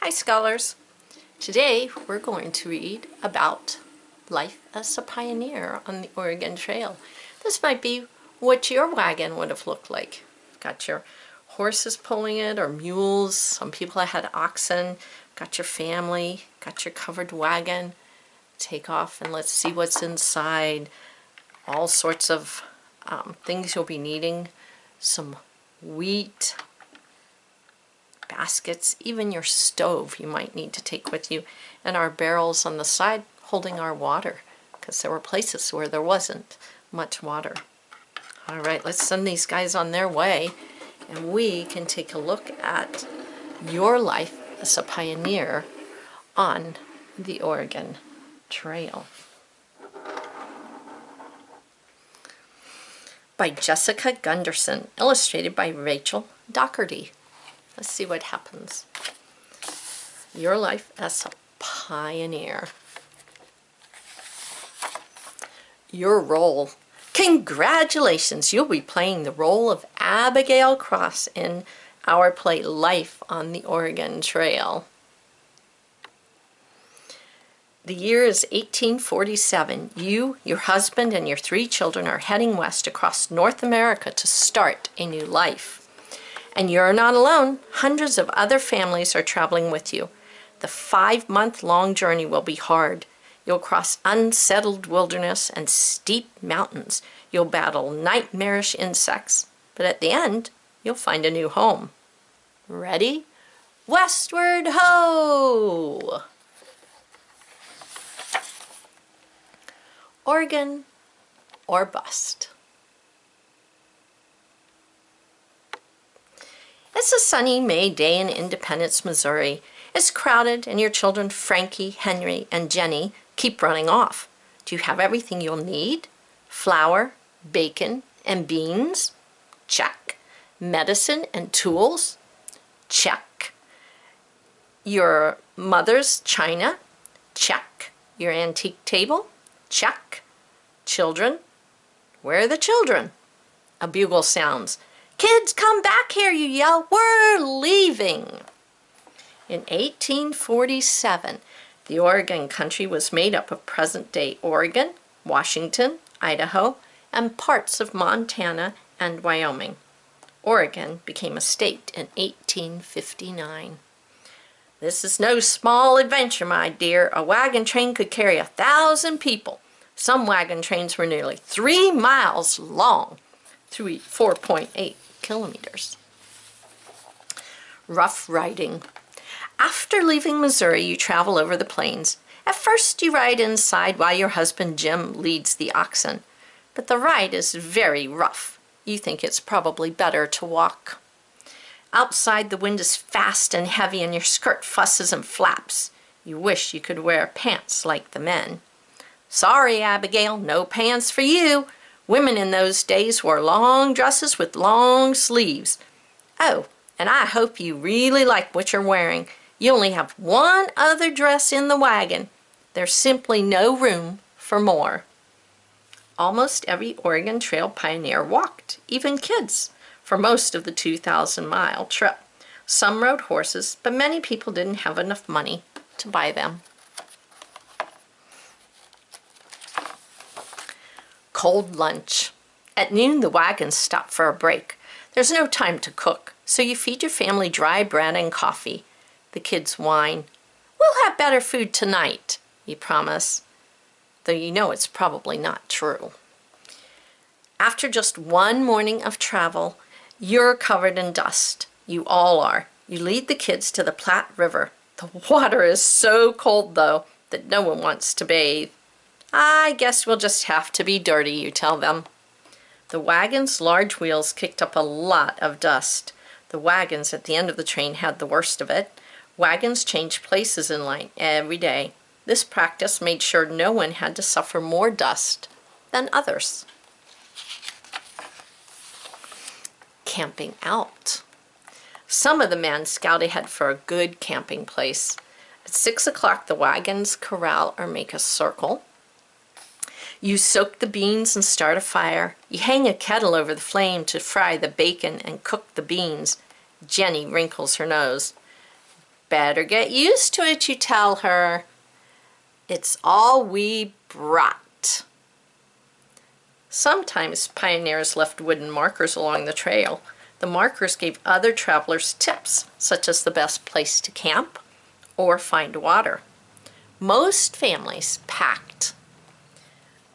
Hi scholars! Today we're going to read about life as a pioneer on the Oregon Trail. This might be what your wagon would have looked like. Got your horses pulling it or mules. Some people had oxen. Got your family. Got your covered wagon. Take off and let's see what's inside. All sorts of things you'll be needing. Some wheat, baskets, even your stove you might need to take with you, and our barrels on the side holding our water because there were places where there wasn't much water. All right, let's send these guys on their way and we can take a look at your life as a pioneer on the Oregon Trail. By Jessica Gunderson, illustrated by Rachel Dougherty. Let's see what happens. Your life as a pioneer. Your role. Congratulations! You'll be playing the role of Abigail Cross in our play Life on the Oregon Trail. The year is 1847. You, your husband, and your 3 children are heading west across North America to start a new life. And you're not alone. Hundreds of other families are traveling with you. The 5-month-long journey will be hard. You'll cross unsettled wilderness and steep mountains. You'll battle nightmarish insects. But at the end, you'll find a new home. Ready? Westward ho! Oregon or bust. It's a sunny May day in Independence, Missouri. It's crowded and your children Frankie, Henry, and Jenny keep running off. Do you have everything you'll need? Flour, bacon, and beans? Check. Medicine and tools? Check. Your mother's china? Check. Your antique table? Check. Children? Where are the children? A bugle sounds. Kids, come back here, you yell. We're leaving. In 1847, the Oregon country was made up of present-day Oregon, Washington, Idaho, and parts of Montana and Wyoming. Oregon became a state in 1859. This is no small adventure, my dear. A wagon train could carry 1,000 people. Some wagon trains were nearly 3 miles long, 4.8 kilometers. Rough riding. After leaving Missouri, you travel over the plains. At first, you ride inside while your husband Jim leads the oxen. But the ride is very rough. You think it's probably better to walk. Outside, the wind is fast and heavy and your skirt fusses and flaps. You wish you could wear pants like the men. Sorry, Abigail, no pants for you. Women in those days wore long dresses with long sleeves. Oh, and I hope you really like what you're wearing. You only have one other dress in the wagon. There's simply no room for more. Almost every Oregon Trail pioneer walked, even kids, for most of the 2,000-mile trip. Some rode horses, but many people didn't have enough money to buy them. Cold lunch. At noon, the wagons stop for a break. There's no time to cook, so you feed your family dry bread and coffee. The kids whine. We'll have better food tonight, you promise, though you know it's probably not true. After just one morning of travel, you're covered in dust. You all are. You lead the kids to the Platte River. The water is so cold, though, that no one wants to bathe. I guess we'll just have to be dirty, you tell them. The wagon's large wheels kicked up a lot of dust. The wagons at the end of the train had the worst of it. Wagons changed places in line every day. This practice made sure no one had to suffer more dust than others. Camping out. Some of the men scout ahead for a good camping place. At 6 o'clock, the wagons corral or make a circle. You soak the beans and start a fire. You hang a kettle over the flame to fry the bacon and cook the beans. Jenny wrinkles her nose. Better get used to it, you tell her. It's all we brought. Sometimes pioneers left wooden markers along the trail. The markers gave other travelers tips, such as the best place to camp or find water. Most families packed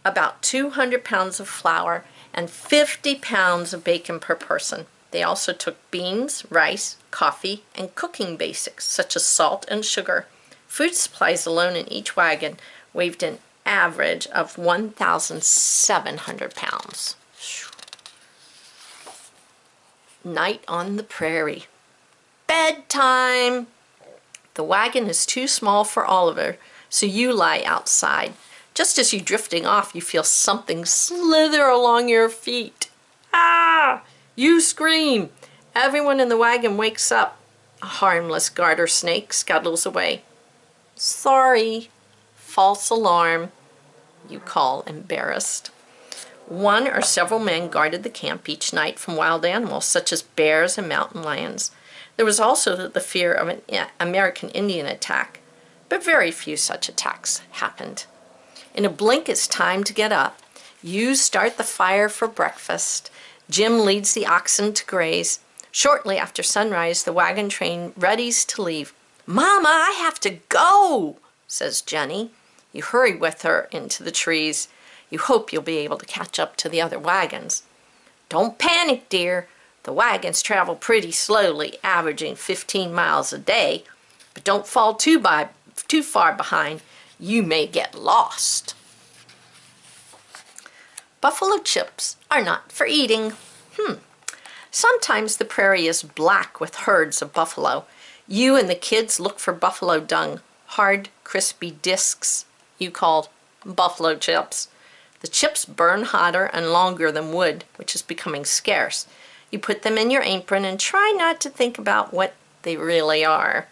about 200 pounds of flour and 50 pounds of bacon per person. They also took beans, rice, coffee, and cooking basics such as salt and sugar. Food supplies alone in each wagon weighed an average of 1,700 pounds. Night on the prairie. Bedtime! The wagon is too small for Oliver, so you lie outside. Just as you're drifting off, you feel something slither along your feet. Ah! You scream. Everyone in the wagon wakes up. A harmless garter snake scuttles away. Sorry. False alarm, you call, embarrassed. One or several men guarded the camp each night from wild animals such as bears and mountain lions. There was also the fear of an American Indian attack, but very few such attacks happened. In a blink, it's time to get up. You start the fire for breakfast. Jim leads the oxen to graze. Shortly after sunrise, the wagon train readies to leave. "Mama, I have to go," says Jenny. You hurry with her into the trees. You hope you'll be able to catch up to the other wagons. "Don't panic, dear. The wagons travel pretty slowly, averaging 15 miles a day. But don't fall too far behind. You may get lost." Buffalo chips are not for eating. Sometimes the prairie is black with herds of buffalo. You and the kids look for buffalo dung, hard, crispy discs you call buffalo chips. The chips burn hotter and longer than wood, which is becoming scarce. You put them in your apron and try not to think about what they really are.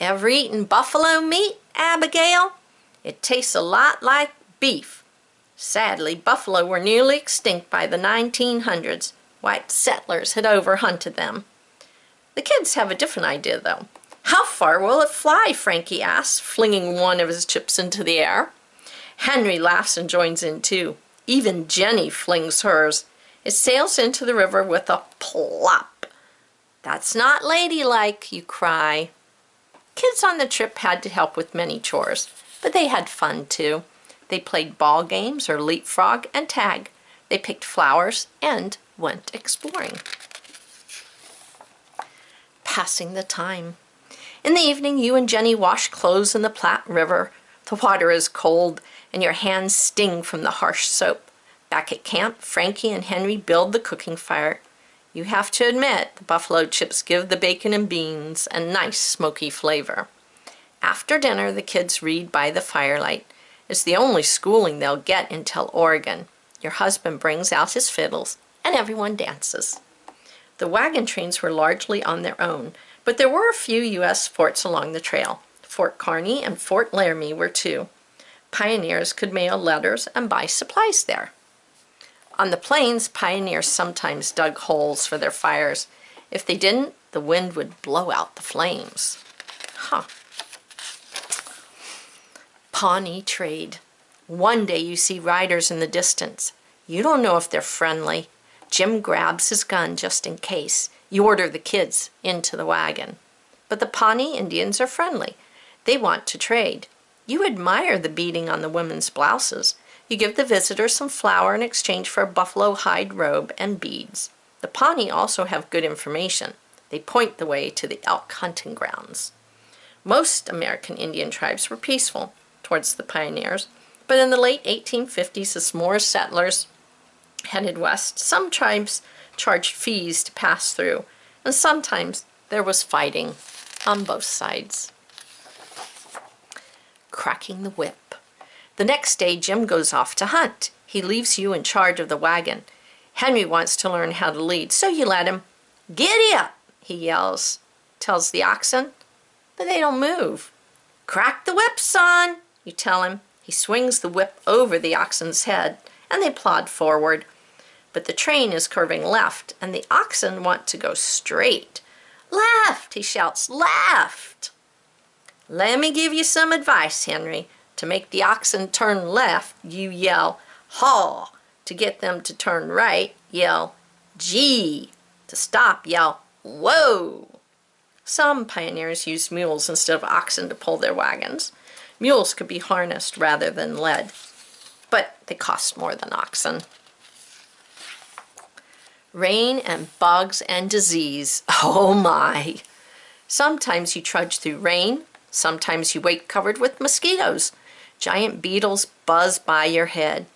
Ever eaten buffalo meat, Abigail? It tastes a lot like beef. Sadly, buffalo were nearly extinct by the 1900s. White settlers had overhunted them. The kids have a different idea, though. "How far will it fly?" Frankie asks, flinging one of his chips into the air. Henry laughs and joins in too. Even Jenny flings hers. It sails into the river with a plop. "That's not ladylike," you cry. Kids on the trip had to help with many chores, but they had fun too. They played ball games or leapfrog and tag. They picked flowers and went exploring. Passing the time. In the evening, you and Jenny wash clothes in the Platte River. The water is cold, and your hands sting from the harsh soap. Back at camp, Frankie and Henry build the cooking fire. You have to admit, the buffalo chips give the bacon and beans a nice smoky flavor. After dinner, the kids read by the firelight. It's the only schooling they'll get until Oregon. Your husband brings out his fiddles, and everyone dances. The wagon trains were largely on their own, but there were a few U.S. forts along the trail. Fort Kearny and Fort Laramie were two. Pioneers could mail letters and buy supplies there. On the plains, pioneers sometimes dug holes for their fires. If they didn't, the wind would blow out the flames. Pawnee trade. One day you see riders in the distance. You don't know if they're friendly. Jim grabs his gun just in case. You order the kids into the wagon. But the Pawnee Indians are friendly. They want to trade. You admire the beading on the women's blouses. You give the visitor some flour in exchange for a buffalo hide robe and beads. The Pawnee also have good information. They point the way to the elk hunting grounds. Most American Indian tribes were peaceful towards the pioneers, but in the late 1850s, as more settlers headed west, some tribes charged fees to pass through, and sometimes there was fighting on both sides. Cracking the whip. The next day, Jim goes off to hunt. He leaves you in charge of the wagon. Henry wants to learn how to lead, so you let him. "Giddy up," he yells, tells the oxen, but they don't move. "Crack the whip, son," you tell him. He swings the whip over the oxen's head, and they plod forward. But the train is curving left, and the oxen want to go straight. Left, he shouts, left. Let me give you some advice, Henry. To make the oxen turn left, you yell, haw. To get them to turn right, yell, gee. To stop, yell, whoa. Some pioneers used mules instead of oxen to pull their wagons. Mules could be harnessed rather than led, but they cost more than oxen. Rain and bugs and disease, oh my. Sometimes you trudge through rain, sometimes you wake covered with mosquitoes. Giant beetles buzz by your head.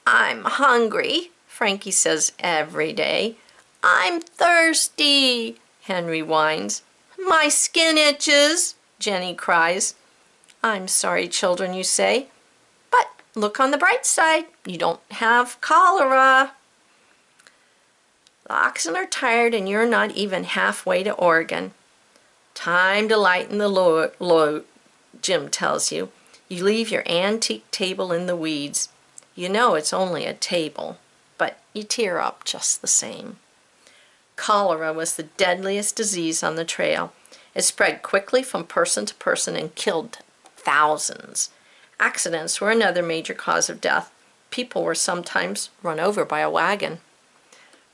I'm hungry, Frankie says every day. I'm thirsty, Henry whines. My skin itches, Jenny cries. I'm sorry, children, you say. But look on the bright side. You don't have cholera. The oxen are tired and you're not even halfway to Oregon. Time to lighten the load, Jim tells you. You leave your antique table in the weeds. You know it's only a table, but you tear up just the same. Cholera was the deadliest disease on the trail. It spread quickly from person to person and killed thousands. Accidents were another major cause of death. People were sometimes run over by a wagon.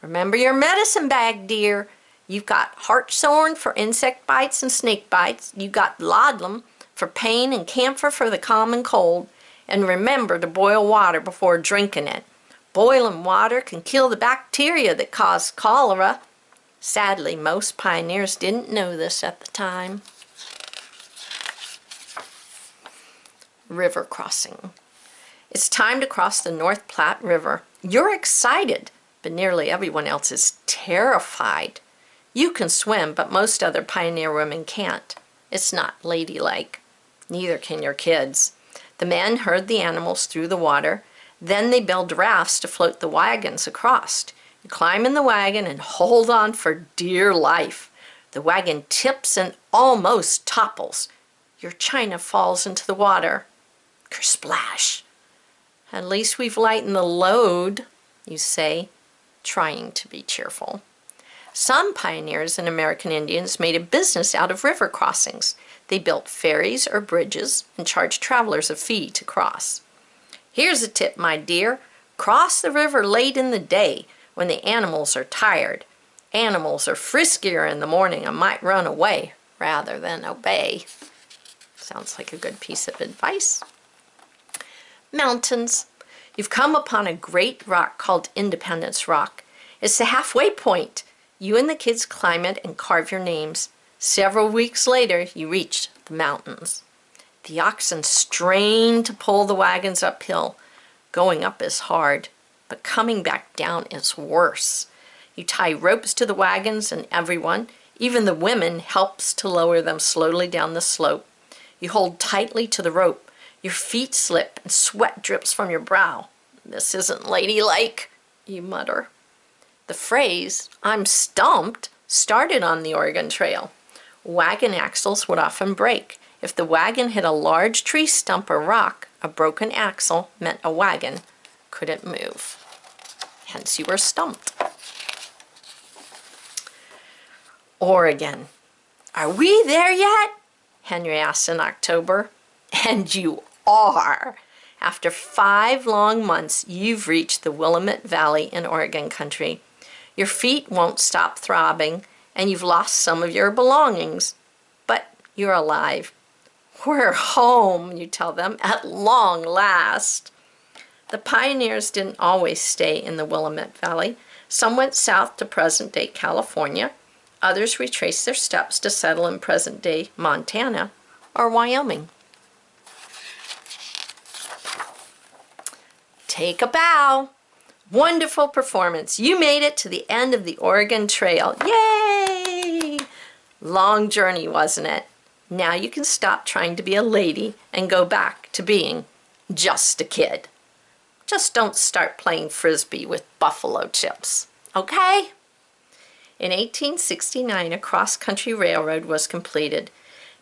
Remember your medicine bag, dear. You've got hartshorn for insect bites and snake bites. You've got laudanum for pain and camphor for the common cold. And remember to boil water before drinking it. Boiling water can kill the bacteria that cause cholera. Sadly, most pioneers didn't know this at the time. River crossing. It's time to cross the North Platte River. You're excited, but nearly everyone else is terrified. You can swim, but most other pioneer women can't. It's not ladylike. Neither can your kids. The men herd the animals through the water. Then they build rafts to float the wagons across. You climb in the wagon and hold on for dear life. The wagon tips and almost topples. Your china falls into the water. Kersplash. At least we've lightened the load, you say, trying to be cheerful. Some pioneers and American Indians made a business out of river crossings. They built ferries or bridges and charged travelers a fee to cross. Here's a tip, my dear. Cross the river late in the day when the animals are tired. Animals are friskier in the morning and might run away rather than obey. Sounds like a good piece of advice. Mountains. You've come upon a great rock called Independence Rock. It's the halfway point. You and the kids climb it and carve your names. Several weeks later, you reach the mountains. The oxen strain to pull the wagons uphill. Going up is hard, but coming back down is worse. You tie ropes to the wagons and everyone, even the women, helps to lower them slowly down the slope. You hold tightly to the rope. Your feet slip and sweat drips from your brow. This isn't ladylike, you mutter. The phrase, I'm stumped, started on the Oregon Trail. Wagon axles would often break. If the wagon hit a large tree stump or rock, a broken axle meant a wagon couldn't move. Hence you were stumped. Oregon. Are we there yet? Henry asked in October. And you are. After 5 long months, you've reached the Willamette Valley in Oregon country. Your feet won't stop throbbing, and you've lost some of your belongings. But you're alive. We're home, you tell them, at long last. The pioneers didn't always stay in the Willamette Valley. Some went south to present-day California. Others retraced their steps to settle in present-day Montana or Wyoming. Take a bow. Wonderful performance. You made it to the end of the Oregon Trail. Yay! Long journey, wasn't it? Now you can stop trying to be a lady and go back to being just a kid. Just don't start playing frisbee with buffalo chips, okay? In 1869, a cross-country railroad was completed.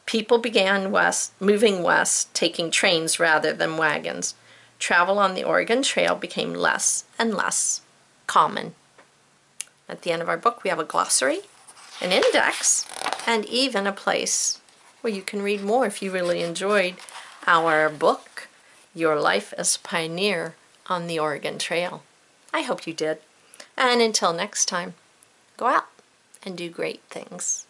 People began moving west, taking trains rather than wagons. Travel on the Oregon Trail became less and less common. At the end of our book, we have a glossary. an index, and even a place where you can read more if you really enjoyed our book, Your Life as a Pioneer on the Oregon Trail. I hope you did. And until next time, go out and do great things.